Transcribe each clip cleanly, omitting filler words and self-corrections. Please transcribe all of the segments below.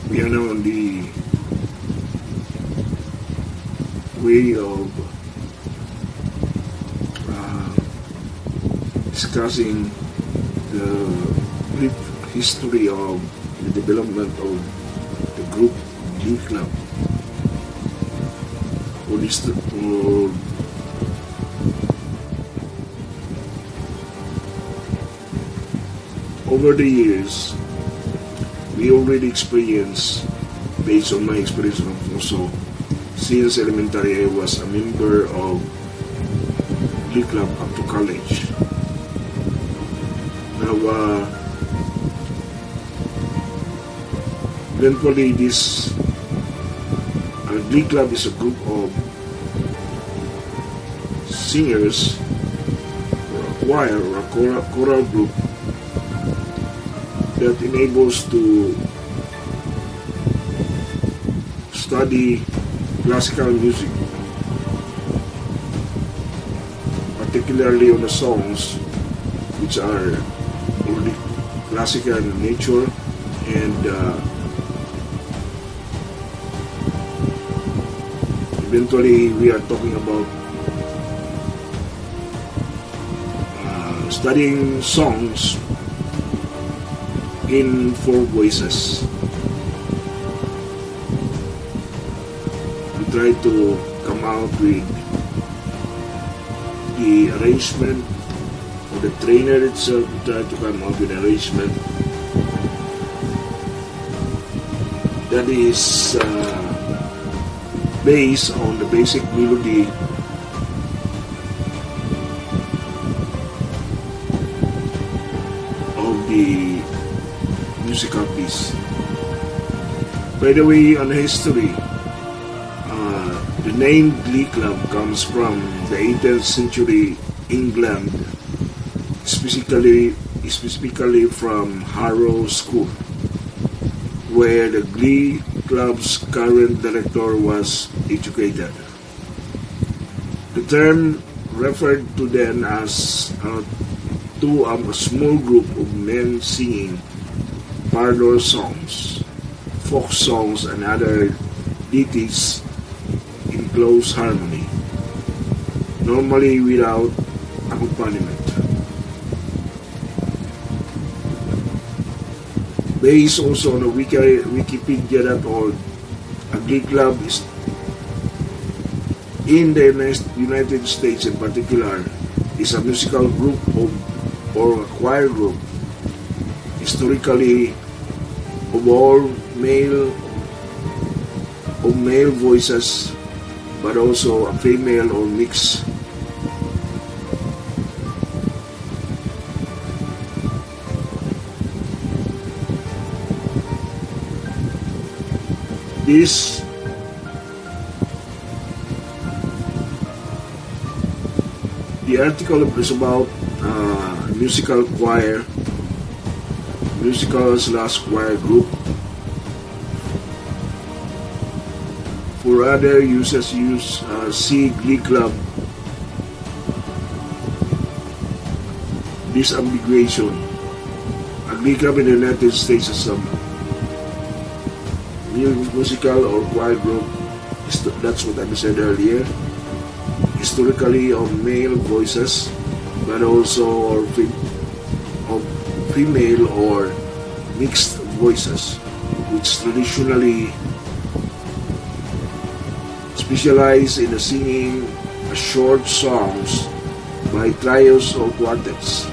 We are now on the way of discussing the brief history of the development of the group Glee Club. Over the years, we already experienced, based on my experience also, since elementary I was a member of Glee Club up to college. Now, eventually this Glee Club is a group of singers, or a choir, or a choral group that enables to study classical music, particularly on the songs which are already classical in nature, and eventually we are talking about studying songs in four voices. We try to come out with the arrangement, or the trainer itself try to come out with an arrangement that is based on the basic melody of the musical piece. By the way, on history, the name Glee Club comes from the 18th century England, specifically from Harrow School, where the Glee Club's current director was educated. The term referred to then as to a small group of men singing parlor songs, folk songs, and other ditties in close harmony, normally without accompaniment. Based also on the Wikipedia.org, a Glee Club is in the United States in particular is a musical group or a choir group, historically of male voices, but also a female or mix. The article is about musical choir, musical/choir group. For other users, see Glee Club. Disambiguation. A Glee Club in the United States is a musical or choir group. That's what I said earlier. Historically of male voices, but also of female or mixed voices, which traditionally specialize in the singing short songs by trios or quartets.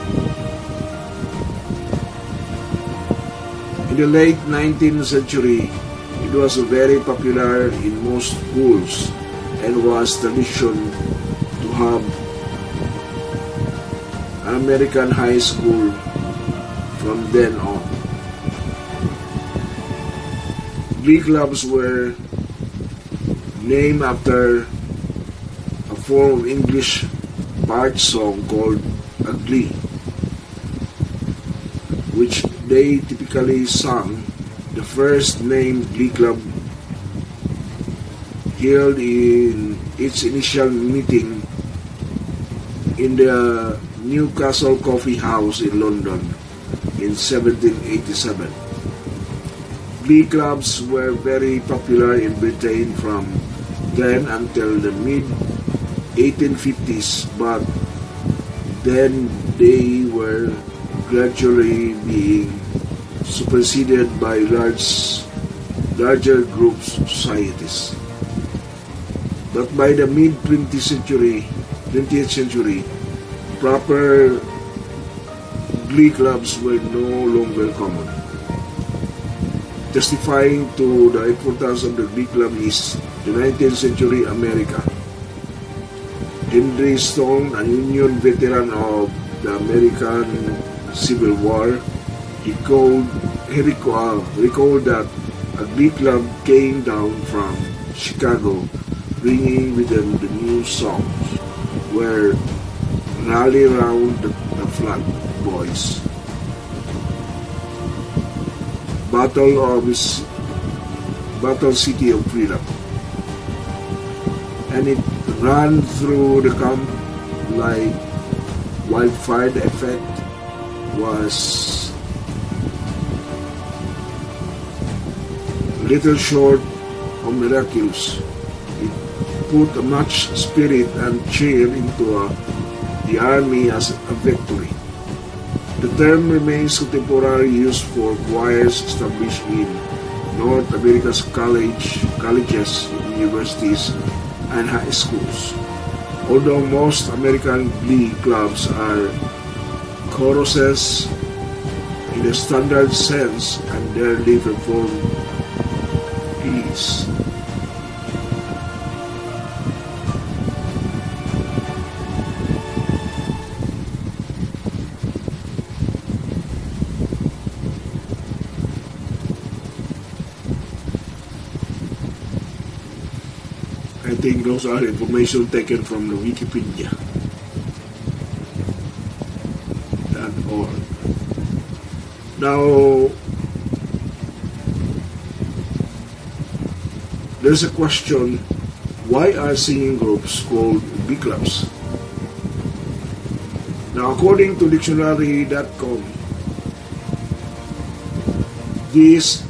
In the late 19th century, it was very popular in most schools and was tradition to have American high school from then on. Glee clubs were named after a form of English part song called a glee, which they typically sang. The first named Glee Club held in its initial meeting in the Newcastle Coffee House in London in 1787. Glee clubs were very popular in Britain from then until the mid-1850s, but then they were gradually being superseded by larger groups societies. But by the mid-20th century, proper Glee clubs were no longer common. Testifying to the importance of the Glee club is the 19th century America. Henry Stone, a Union veteran of the American Civil War, recalled that a Glee club came down from Chicago, bringing with them the new songs, were rally round the flag boys. Battle City of Freedom. And it ran through the camp like wildfire. The effect was little short of miraculous. It put much spirit and cheer into the army as a victory. The term remains contemporary use for choirs established in North America's colleges, universities, and high schools. Although most American Glee clubs are choruses in the standard sense and rarely perform glees. I think those are information taken from the Wikipedia.org. Now, there's a question, why are singing groups called Glee clubs? Now, according to dictionary.com, these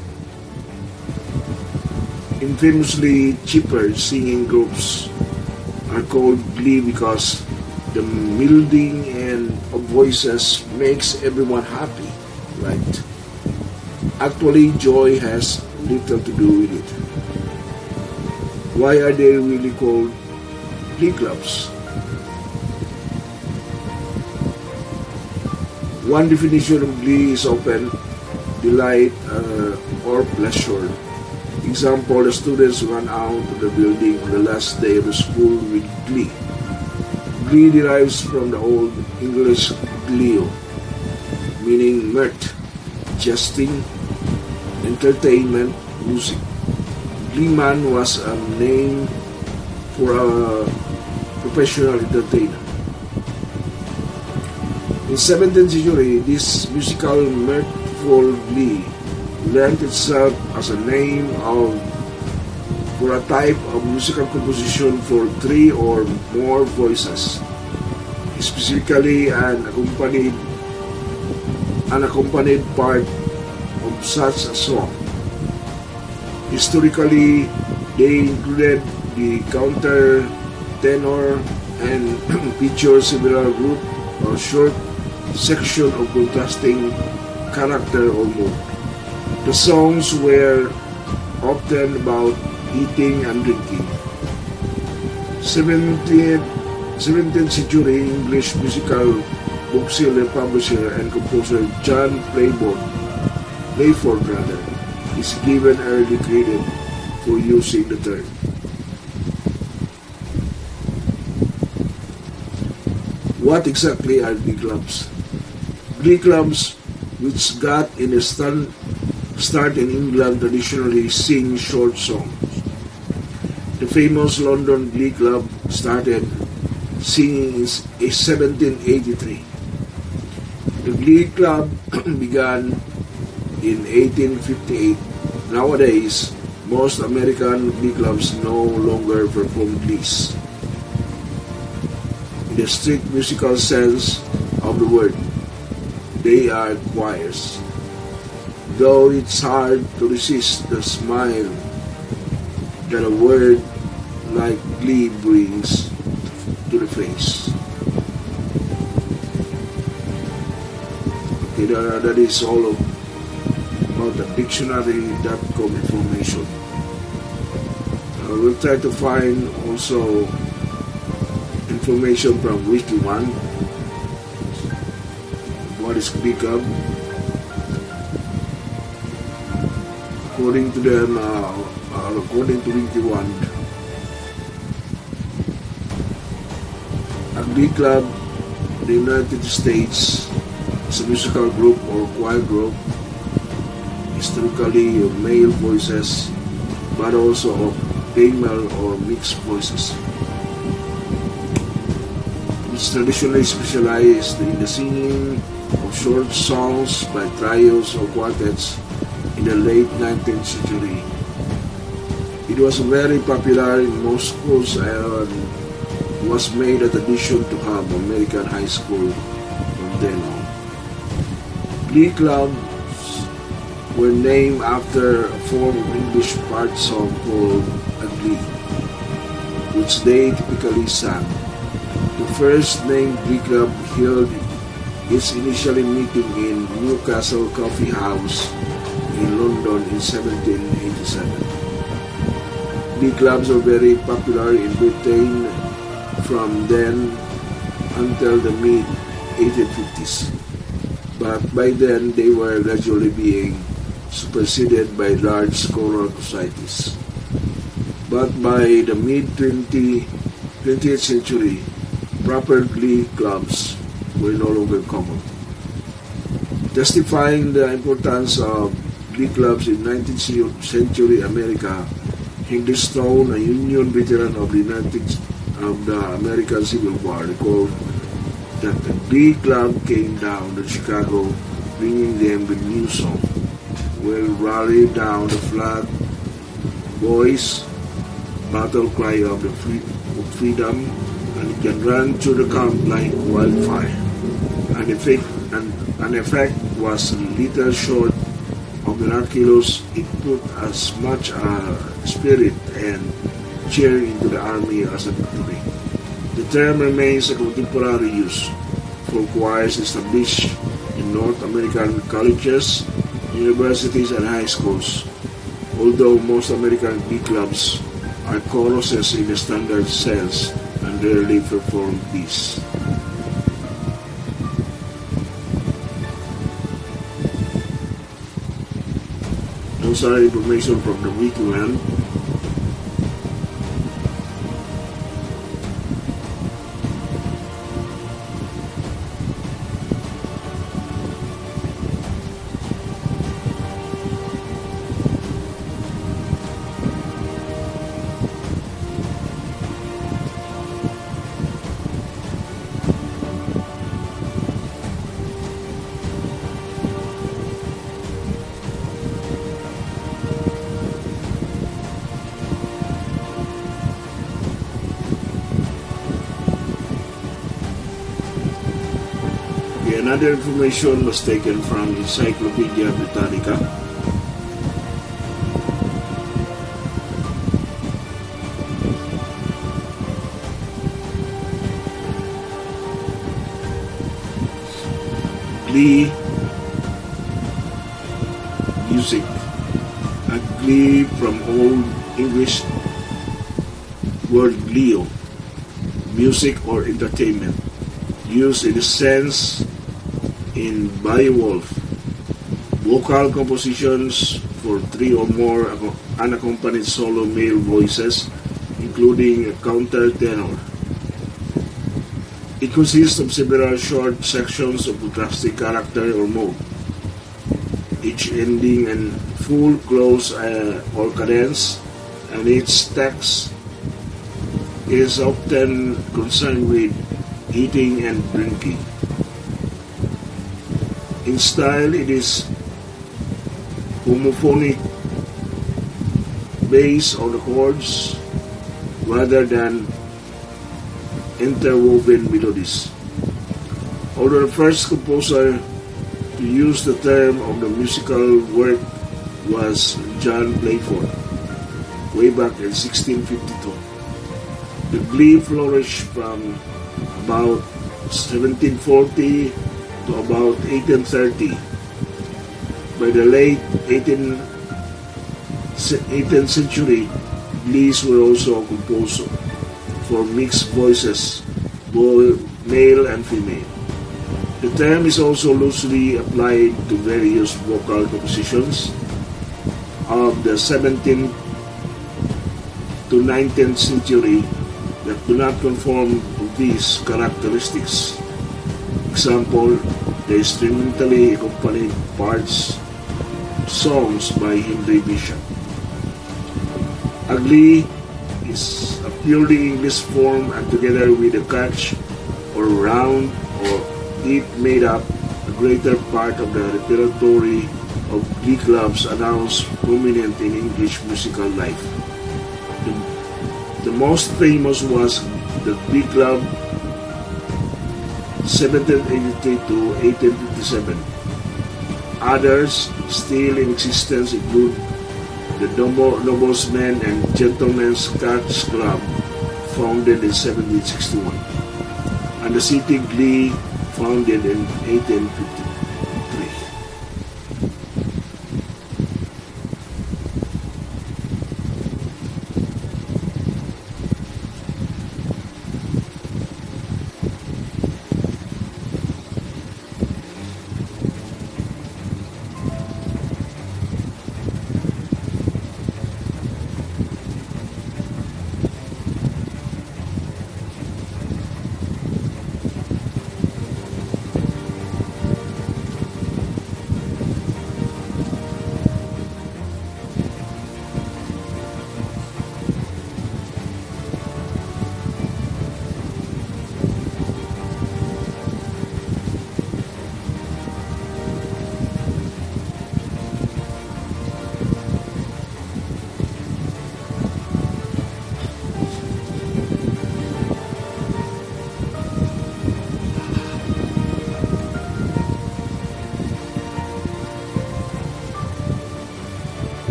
infamously cheaper singing groups are called Glee because the melding of voices makes everyone happy, right? Actually, joy has little to do with it. Why are they really called Glee clubs? One definition of Glee is often delight or pleasure. Example, the students run out of the building on the last day of the school with glee. Glee derives from the Old English gleo, meaning mirth, jesting, entertainment, music. Gleeman was a name for a professional entertainer. In 17th century, this musical mirthful glee lent itself as a name for a type of musical composition for three or more voices, specifically an unaccompanied part of such a song. Historically, they included the counter tenor and featured several group or short section of contrasting character or mood. The songs were often about eating and drinking. 17th century English musical bookseller, publisher, and composer John Playford is given early credit for using the term. What exactly are Glee clubs? Glee clubs, which got in a start in England, traditionally sing short songs. The famous London Glee Club started singing in 1783. The Glee Club began in 1858. Nowadays, most American Glee clubs no longer perform glees in the strict musical sense of the word. They are choirs. though it's hard to resist the smile that a word like Glee brings to the face. Okay, that is all about the dictionary.com information. We'll try to find also information from Wiki One. What is Glee Club? According to them, according to Wiki One, a Glee Club in the United States is a musical group or choir group, historically of male voices, but also of female or mixed voices. It's traditionally specialized in the singing of short songs by trios or quartets in the late 19th century. It was very popular in most schools and was made a tradition to have American high school from then on. Glee clubs were named after a form of English part song called a glee, which they typically sang. The first named Glee club held its initial meeting in Newcastle Coffee House in London in 1787. Glee clubs were very popular in Britain from then until the mid-1850s, but by then they were gradually being superseded by large choral societies. But by the mid-20th century, proper Glee clubs were no longer common. Testifying the importance of Glee clubs in 19th century America, Henry Stone, a Union veteran of the American Civil War, recalled that the Glee club came down to Chicago, bringing them with new song. We'll rally down the flag, boys, battle cry of freedom, and it can run through the camp like wildfire. An effect was little short of miraculous. It put as much spirit and cheer into the army as a victory. The term remains a contemporary use for choirs established in North American colleges, universities, and high schools, although most American Glee clubs are choruses in the standard sense and rarely perform these. Those are information from the Wikiland. Another information was taken from Encyclopedia Britannica. Glee music. A glee from Old English word glio, music or entertainment, used in the sense in Beowulf, vocal compositions for three or more unaccompanied solo male voices, including a countertenor. It consists of several short sections of contrasting character or mode, each ending in full close or cadence, and its text is often concerned with eating and drinking. In style, it is homophonic, based on the chords rather than interwoven melodies. Although the first composer to use the term of the musical work was John Playford, way back in 1652. The Glee flourished from about 1740 to about 1830. By the late 18th century, Glees were also composed for mixed voices, both male and female. The term is also loosely applied to various vocal compositions of the 17th to 19th century that do not conform to these characteristics. Example, the instrumentally accompanied parts songs by Henry Bishop. A glee is a purely English form, and together with a catch or round or it made up a greater part of the repertory of glee clubs announced prominent in English musical life. The most famous was the Glee Club 1783 to 1857. Others still in existence include the Noblemen's and Gentlemen's Catch Club, founded in 1761, and the City Glee, founded in 1853.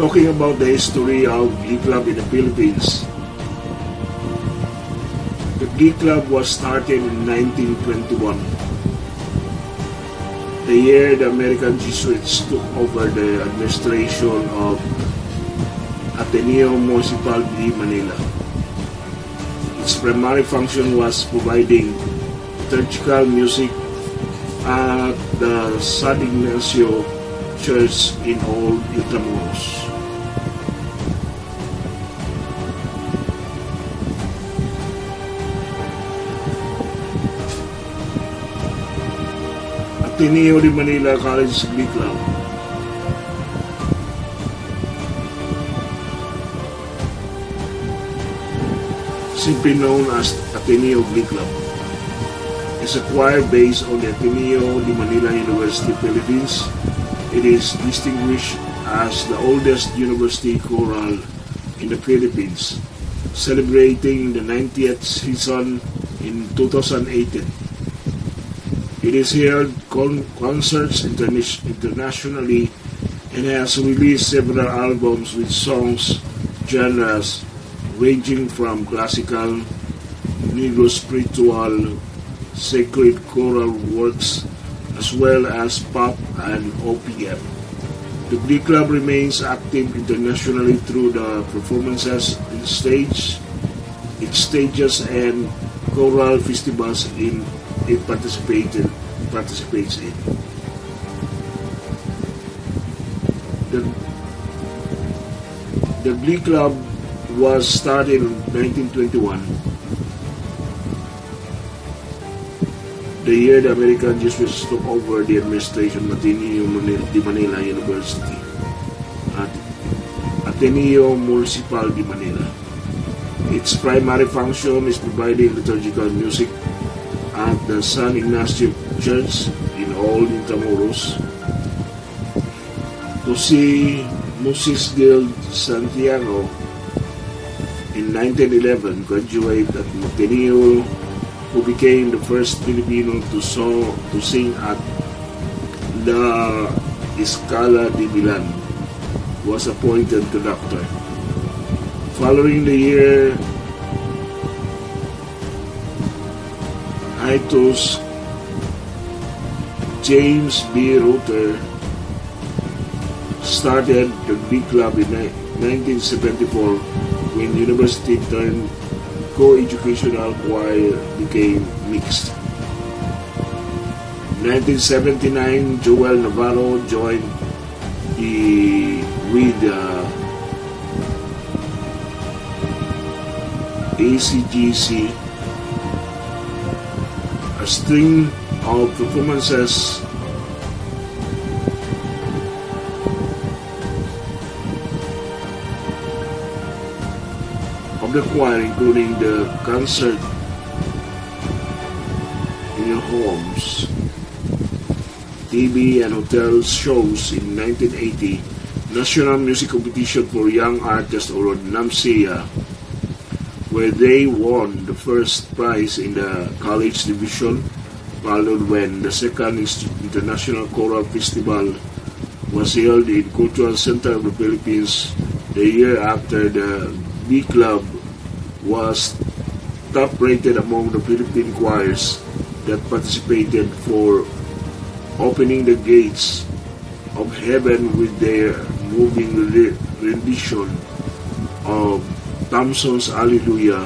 Talking about the history of Glee Club in the Philippines. The Glee Club was started in 1921, the year the American Jesuits took over the administration of Ateneo Municipal de Manila. Its primary function was providing liturgical music at the San Ignacio Church in Old Intramuros. Ateneo de Manila College Glee Club. Simply known as Ateneo Glee Club, is a choir based on the Ateneo de Manila University, Philippines. It is distinguished as the oldest university choral in the Philippines, celebrating the 90th season in 2018. It has held concerts internationally and has released several albums with songs genres ranging from classical, Negro spiritual, sacred choral works, as well as pop and OPM. The Glee Club remains active internationally through the performances in its stages and choral festivals it participates in. The Glee Club was started in 1921, the year the American Jesuits took over the administration of Ateneo de Manila University at Ateneo Municipal de Manila. Its primary function is providing liturgical music at the San Ignacio Church in all Intramuros. To see Moses Guild Santiago in 1911 graduated at Ateneo, who became the first Filipino to sing at La Escala de Milan, was appointed conductor. Following the year, Hiatus James B. Reuter started the Glee Club in 1974 when university turned co-educational choir became mixed. In 1979, Joel Navarro joined with ACGC. A string of performances of the choir, including the concert in your homes, TV and hotel shows in 1980, National Music Competition for Young Artists or NAMSEA, where they won the first prize in the college division, followed when the second International Choral Festival was held in Cultural Center of the Philippines the year after. The B Club was top rated among the Philippine choirs that participated for opening the gates of heaven with their moving rendition of Thompson's Alleluia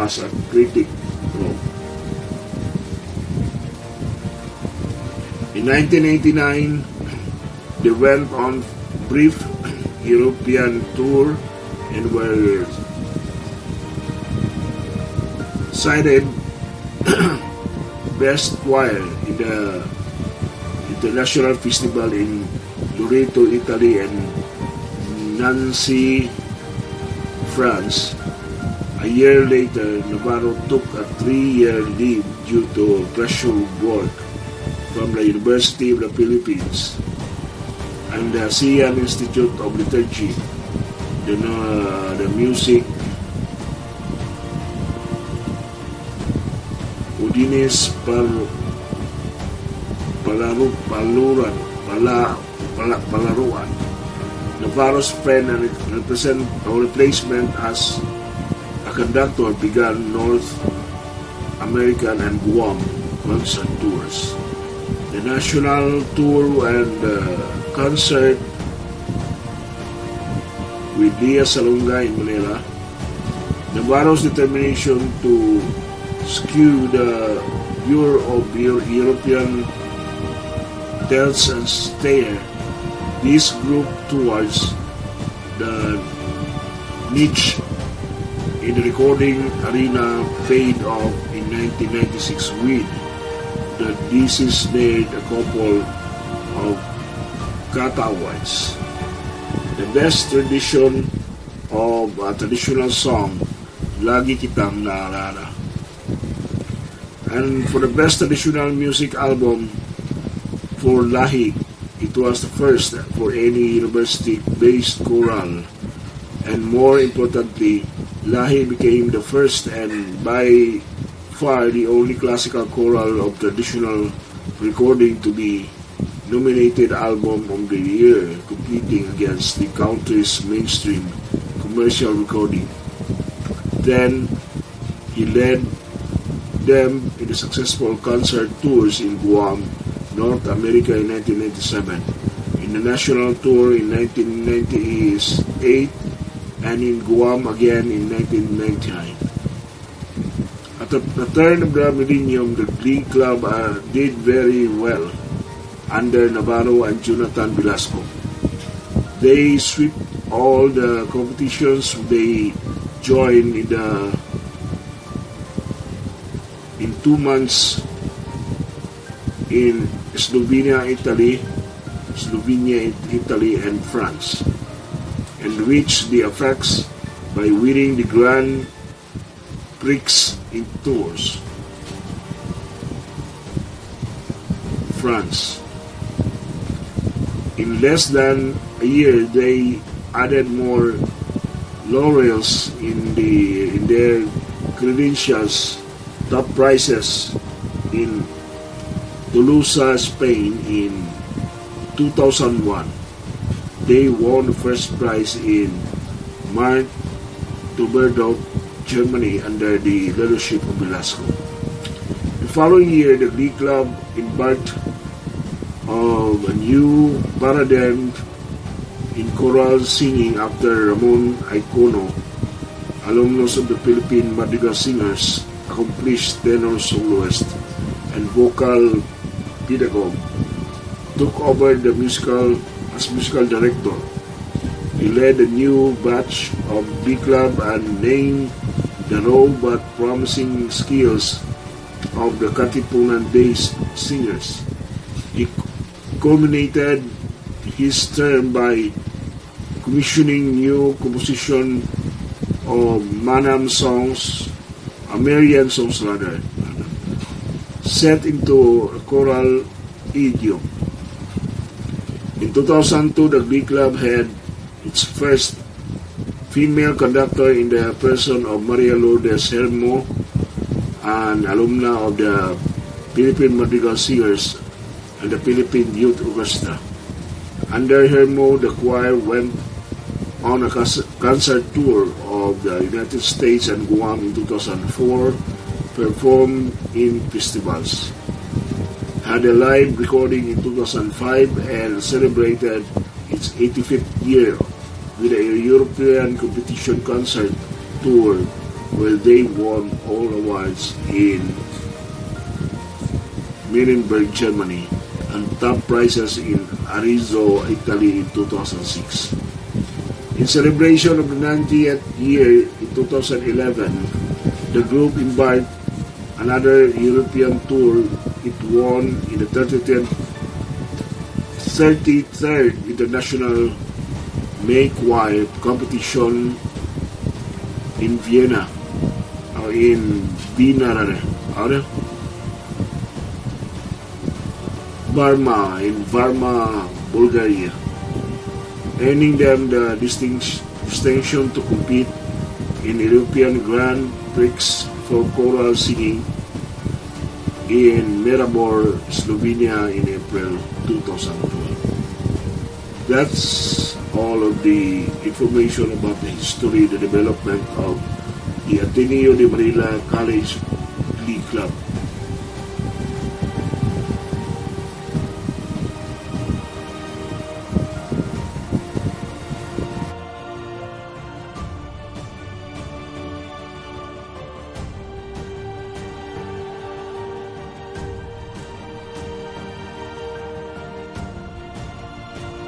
as a critic wrote. In 1989, they went on brief European tour and were cited Best Choir in the International Festival in Loreto, Italy and Nancy, France. A year later, Navarro took a 3-year leave due to pressure work from the University of the Philippines and the ASEAN Institute of Liturgy, the music Udines Palaruan. Navarro's friend and replacement as a conductor began North American and Guam concert tours. The national tour and concert with Dia Salonga in Manila. Navarro's determination to skew the Bureau of European tells and steer this group towards the niche in the recording arena paid off in 1996 with the This Is Named a couple of Cat Awards. The best tradition of a traditional song, Lagi Kitang Naalala. And for the best traditional music album for Lahi, it was the first for any university-based choral. And more importantly, Lahi became the first and by far the only classical choral of traditional recording to be nominated Album of the Year, competing against the country's mainstream commercial recording. Then, he led them in the successful concert tours in Guam, North America in 1997, in the national tour in 1998, and in Guam again in 1999. At the turn of the millennium, the Glee Club did very well under Navarro and Jonathan Velasco. They swept all the competitions they joined in 2 months in Slovenia, Italy, and France, and reached the effects by winning the Grand Prix in Tours, France. In less than a year, they added more laurels in their credentials. Top prizes in Toulouse, Spain in 2001. They won the first prize in Markt-Oberndorf, Germany under the leadership of Velasco. The following year, the Glee Club embarked on a new paradigm in choral singing after Ramon Icono, alumnus of the Philippine Madrigal Singers, accomplished tenor soloist and vocal pedagogue, took over the musical director. He led a new batch of Glee Club and named the raw but promising skills of the Katipunan Days singers. He culminated his term by commissioning new composition of Marian songs, set into a choral idiom. In 2002, the Glee Club had its first female conductor in the person of Maria Lourdes Hermo, an alumna of the Philippine Madrigal Singers and the Philippine Youth Orchestra. Under Hermo, the choir went on a concert tour of the United States and Guam in 2004, performed in festivals, had a live recording in 2005, and celebrated its 85th year with a European competition concert tour where they won all awards in Nuremberg, Germany, and top prizes in Arezzo, Italy in 2006. In celebration of the 90th year in 2011, the group embarked another European tour. It won in the 33rd International May Choir competition in Vienna, Varma, Bulgaria, earning them the distinction to compete in European Grand Prix for choral singing in Maribor, Slovenia in April 2012. That's all of the information about the history, the development of the Ateneo de Manila College Glee Club.